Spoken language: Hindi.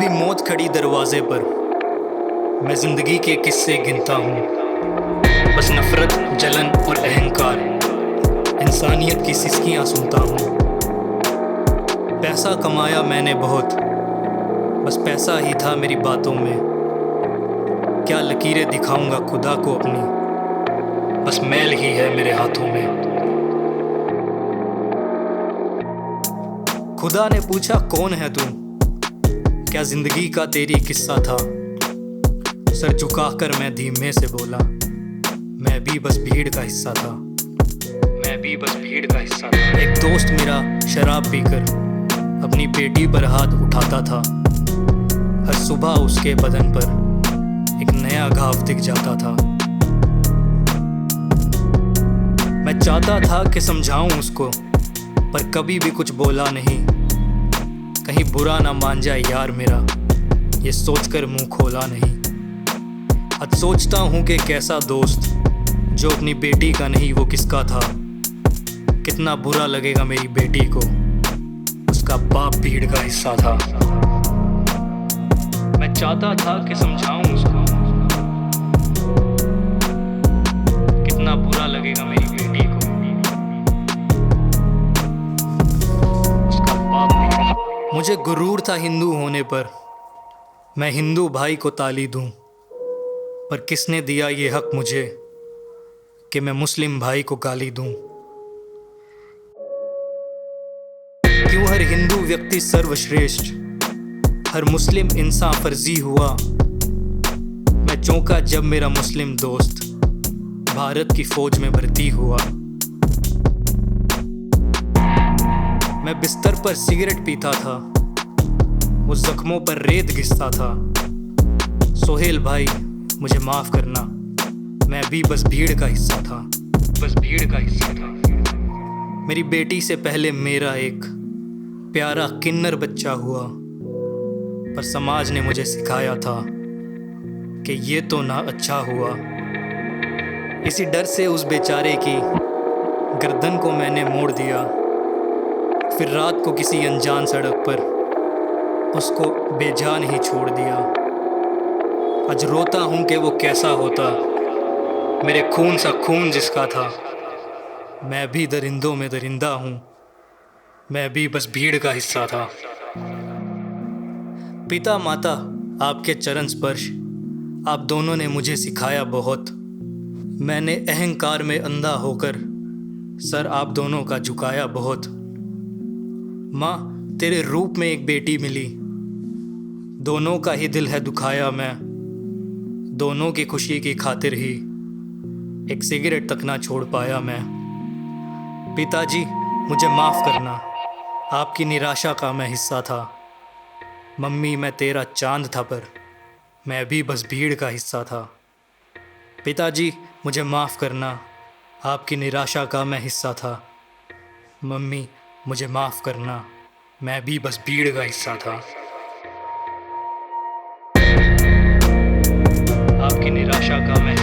भी मौत खड़ी दरवाजे पर, मैं जिंदगी के किस्से गिनता हूँ। बस नफरत, जलन और अहंकार, इंसानियत की सिसकियाँ सुनता हूँ। पैसा कमाया मैंने बहुत, बस पैसा ही था मेरी बातों में। क्या लकीरें दिखाऊंगा खुदा को अपनी, बस मैल ही है मेरे हाथों में। खुदा ने पूछा कौन है तू, क्या जिंदगी का तेरी किस्सा था। सर झुकाकर मैं धीमे से बोला, मैं भी बस भीड़ का हिस्सा था। मैं भी बस भीड़ का हिस्सा था। एक दोस्त मेरा शराब पीकर अपनी बेटी पर हाथ उठाता था। हर सुबह उसके बदन पर एक नया घाव दिख जाता था। मैं चाहता था कि समझाऊं उसको, पर कभी भी कुछ बोला नहीं। कहीं बुरा ना मान जाए यार मेरा, ये सोचकर मुंह खोला नहीं। आज सोचता हूं कि कैसा दोस्त जो अपनी बेटी का नहीं वो किसका था। कितना बुरा लगेगा मेरी बेटी को, उसका बाप भीड़ का हिस्सा था। मैं चाहता था कि समझाऊं उसको, कितना बुरा लगेगा मेरी बेटी को, उसका बाप भीड़। मुझे गुरूर था हिंदू होने पर, मैं हिंदू भाई को ताली दूं। पर किसने दिया ये हक मुझे कि मैं मुस्लिम भाई को गाली दूं। क्यों हर हिंदू व्यक्ति सर्वश्रेष्ठ, हर मुस्लिम इंसान फर्जी हुआ। मैं चौंका जब मेरा मुस्लिम दोस्त भारत की फौज में भर्ती हुआ। मैं बिस्तर पर सिगरेट पीता था, वो जख्मों पर रेत घिसता था। सोहेल भाई मुझे माफ करना, मैं भी बस भीड़ का हिस्सा था। बस भीड़ का हिस्सा था। मेरी बेटी से पहले मेरा एक प्यारा किन्नर बच्चा हुआ, पर समाज ने मुझे सिखाया था कि ये तो ना अच्छा हुआ। इसी डर से उस बेचारे की गर्दन को मैंने मोड़ दिया। फिर रात को किसी अनजान सड़क पर उसको बेजान ही छोड़ दिया। आज रोता हूँ कि वो कैसा होता, मेरे खून सा खून जिसका था। मैं भी दरिंदों में दरिंदा हूँ, मैं भी बस भीड़ का हिस्सा था। पिता माता आपके चरण स्पर्श, आप दोनों ने मुझे सिखाया बहुत। मैंने अहंकार में अंधा होकर सर आप दोनों का झुकाया बहुत। माँ तेरे रूप में एक बेटी मिली, दोनों का ही दिल है दुखाया मैं। दोनों की खुशी की खातिर ही एक सिगरेट तक ना छोड़ पाया मैं। पिताजी मुझे माफ़ करना, आपकी निराशा का मैं हिस्सा था। मम्मी मैं तेरा चांद था, पर मैं भी बस भीड़ का हिस्सा था। पिताजी मुझे माफ़ करना, आपकी निराशा का मैं हिस्सा था। मम्मी मुझे माफ़ करना, मैं भी बस भीड़ का हिस्सा था। आपकी निराशा का मैं